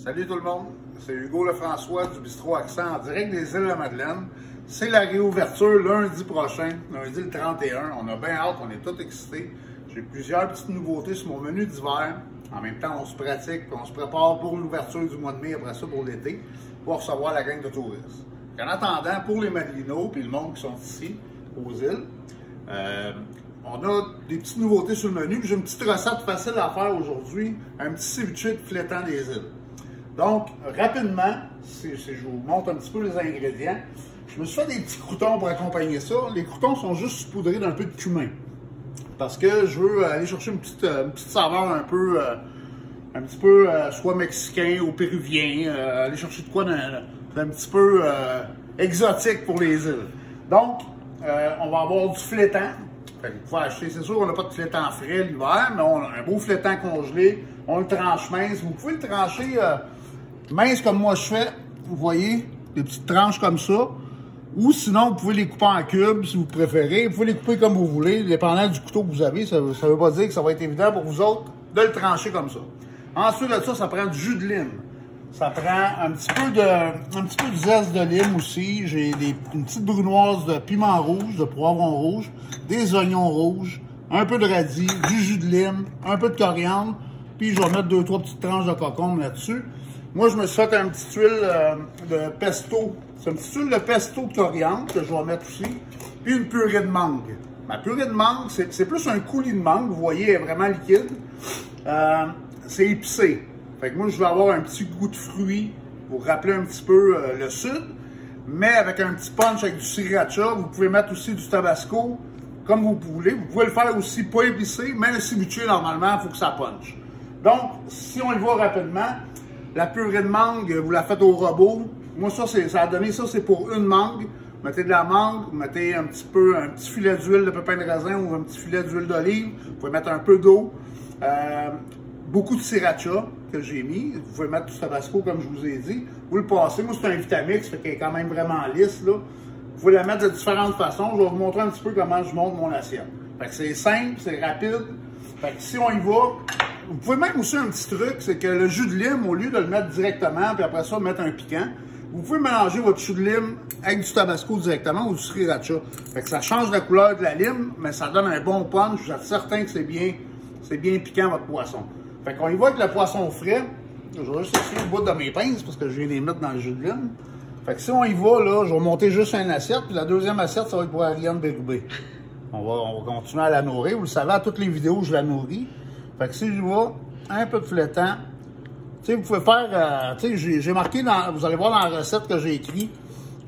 Salut tout le monde, c'est Hugo Lefrançois du Bistrot Accent en direct des îles de la Madeleine. C'est la réouverture lundi prochain, lundi le 31. On a bien hâte, on est tous excités. J'ai plusieurs petites nouveautés sur mon menu d'hiver. En même temps, on se pratique, on se prépare pour l'ouverture du mois de mai, après ça pour l'été, pour recevoir la gang de touristes. En attendant, pour les Madelinos et le monde qui sont ici, aux îles, on a des petites nouveautés sur le menu. J'ai une petite recette facile à faire aujourd'hui, un petit ceviche de flétan des îles. Donc, rapidement, je vous montre un petit peu les ingrédients. Je me suis fait des petits croûtons pour accompagner ça. Les croûtons sont juste saupoudrés d'un peu de cumin. Parce que je veux aller chercher une petite saveur un petit peu soit mexicain ou péruvien. Aller chercher de quoi d'un petit peu exotique pour les îles. Donc, on va avoir du flétan. Fait que vous pouvez acheter, c'est sûr qu'on n'a pas de flétan frais l'hiver, mais on a un beau flétan congelé. On le tranche mince. Vous pouvez le trancher mince comme moi je fais. Vous voyez, des petites tranches comme ça. Ou sinon, vous pouvez les couper en cubes si vous préférez. Vous pouvez les couper comme vous voulez, dépendant du couteau que vous avez. Ça ne veut pas dire que ça va être évident pour vous autres de le trancher comme ça. Ensuite de ça, ça prend du jus de lime. Ça prend un petit peu de zeste de lime aussi. J'ai une petite brunoise de piment rouge, de poivron rouge, des oignons rouges, un peu de radis, du jus de lime, un peu de coriandre. Puis je vais mettre 2-3 petites tranches de concombre là-dessus. Moi, je me suis fait un petit huile de pesto. C'est une petite huile de pesto de coriandre que je vais mettre aussi. Puis une purée de mangue. Ma purée de mangue, c'est plus un coulis de mangue. Vous voyez, elle est vraiment liquide. C'est épicé. Fait que moi, je vais avoir un petit goût de fruits pour rappeler un petit peu le sud. Mais avec un petit punch avec du sriracha. Vous pouvez mettre aussi du tabasco comme vous voulez. Vous pouvez le faire aussi pas épicé. Mais le ceviche, normalement, il faut que ça punch. Donc, si on y va rapidement, la purée de mangue, vous la faites au robot. Moi, ça a donné ça, c'est pour une mangue. Vous mettez de la mangue, vous mettez un petit filet d'huile de pépins de raisin ou un petit filet d'huile d'olive. Vous pouvez mettre un peu d'eau. Beaucoup de sriracha que j'ai mis. Vous pouvez mettre du tabasco, comme je vous ai dit. Vous le passez. Moi, c'est un Vitamix, fait qu'elle est quand même vraiment lisse, là. Vous pouvez la mettre de différentes façons. Je vais vous montrer un petit peu comment je monte mon assiette. Fait que c'est simple, c'est rapide. Fait que si on y va, vous pouvez même aussi un petit truc, c'est que le jus de lime, au lieu de le mettre directement, puis après ça, mettre un piquant, vous pouvez mélanger votre jus de lime avec du tabasco directement ou du sriracha. Fait que ça change la couleur de la lime, mais ça donne un bon punch. Je suis certain que c'est bien piquant votre poisson. Fait qu'on y va avec le poisson frais. Je vais juste essayer le bout de mes pinces parce que je viens les mettre dans le jus de lime. Fait que si on y va, là, je vais monter juste une assiette, puis la deuxième assiette, ça va être pour Ariane Bérubé. On va continuer à la nourrir. Vous le savez, à toutes les vidéos, je la nourris. Fait que si je vois un peu de flétan, tu sais, vous pouvez faire, tu sais, j'ai marqué vous allez voir dans la recette que j'ai écrit,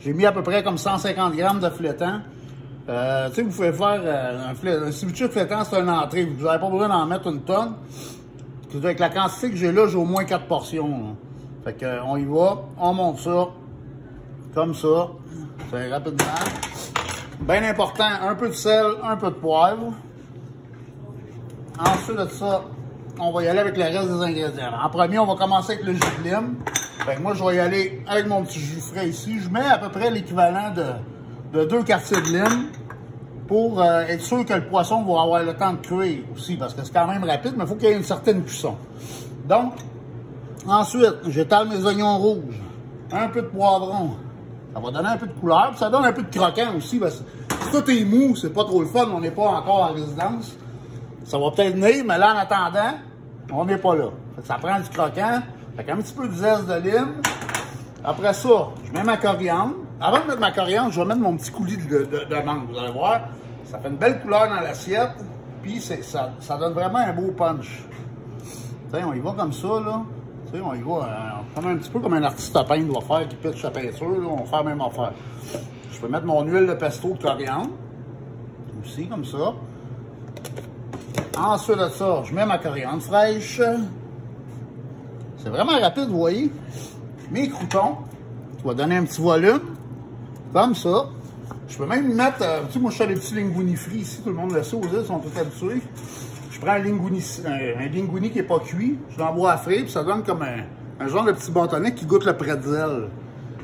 j'ai mis à peu près comme 150 grammes de flétan. Tu sais, vous pouvez faire un ceviche de flétan, c'est une entrée. Vous n'avez pas besoin d'en mettre une tonne. Avec la quantité que j'ai là, j'ai au moins 4 portions. Là. Fait que, on y va, on monte ça, comme ça, c'est rapidement. Bien important, un peu de sel, un peu de poivre. Ensuite de ça, on va y aller avec le reste des ingrédients. En premier, on va commencer avec le jus de lime. Fait que moi, je vais y aller avec mon petit jus frais ici. Je mets à peu près l'équivalent de 2 quartiers de lime pour être sûr que le poisson va avoir le temps de cuire aussi, parce que c'est quand même rapide, mais il faut qu'il y ait une certaine cuisson. Donc, ensuite, j'étale mes oignons rouges, un peu de poivron. Ça va donner un peu de couleur, puis ça donne un peu de croquant aussi, parce que si tout est mou, c'est pas trop le fun, on n'est pas encore en résidence. Ça va peut-être venir, mais là, en attendant, on n'est pas là. Fait que ça prend du croquant, avec un petit peu de zeste de lime. Après ça, je mets ma coriandre. Avant de mettre ma coriandre, je vais mettre mon petit coulis de mangue. Vous allez voir, ça fait une belle couleur dans l'assiette, puis ça donne vraiment un beau punch. T'sais, on y va comme ça, là. T'sais, on y va comme un petit peu comme un artiste à peindre doit faire, qui pitche sa peinture, là, on va faire la même affaire. Je peux mettre mon huile de pesto de coriandre, aussi, comme ça. Ensuite de ça, je mets ma coriandre fraîche. C'est vraiment rapide, vous voyez. Mes croûtons, qui va donner un petit volume, comme ça. Je peux même mettre, tu sais, moi je fais des petits linguini frits ici, tout le monde le sait, aux îles, ils sont tous habitués. Je prends un linguini qui n'est pas cuit, je l'envoie à frire, puis ça donne comme un genre de petit bâtonnet qui goûte le pretzel.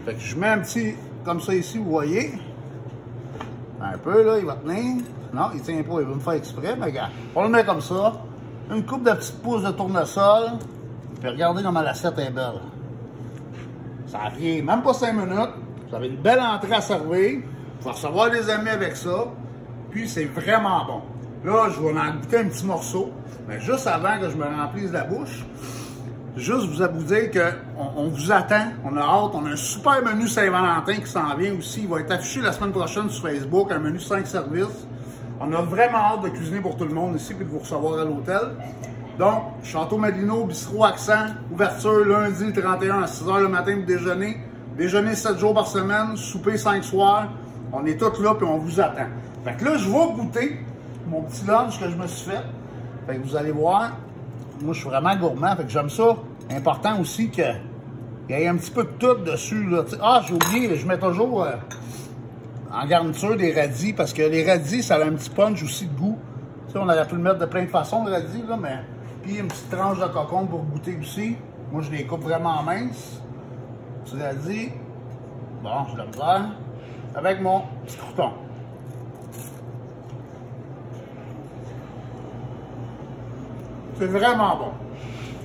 Fait que je mets un petit, comme ça ici, vous voyez. Un peu, là, il va tenir. Non, il tient pas, il va me faire exprès, mais regarde, on le met comme ça. Une coupe de petites pousses de tournesol. Puis regardez comment l'assiette est belle. Ça a pris même pas 5 minutes. Vous avez une belle entrée à servir. Vous pouvez recevoir des amis avec ça. Puis c'est vraiment bon. Là, je vais en goûter un petit morceau. Mais juste avant que je me remplisse la bouche, juste vous dire qu'on vous attend. On a hâte. On a un super menu Saint-Valentin qui s'en vient aussi. Il va être affiché la semaine prochaine sur Facebook. Un menu 5 services. On a vraiment hâte de cuisiner pour tout le monde ici puis de vous recevoir à l'hôtel. Donc, Château Madino, Bistrot Accent, ouverture lundi le 31 à 6 h le matin pour déjeuner. Déjeuner 7 jours par semaine, souper 5 soirs. On est tous là puis on vous attend. Fait que là, je vais goûter mon petit lunch que je me suis fait. Fait que vous allez voir, moi je suis vraiment gourmand, fait que j'aime ça. Important aussi qu'il y ait un petit peu de tout dessus. Là. Ah, j'ai oublié, je mets toujours en garniture des radis, parce que les radis, ça a un petit punch aussi de goût. T'sais, on aurait pu le mettre de plein de façons, le radis, là, mais... Puis une petite tranche de cocon pour goûter aussi. Moi, je les coupe vraiment minces. Petit radis. Bon, je le misère. Avec mon petit crouton. C'est vraiment bon.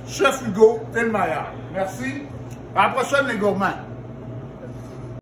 Chef Hugo, t'es le meilleur. Merci. À la prochaine, les gourmands.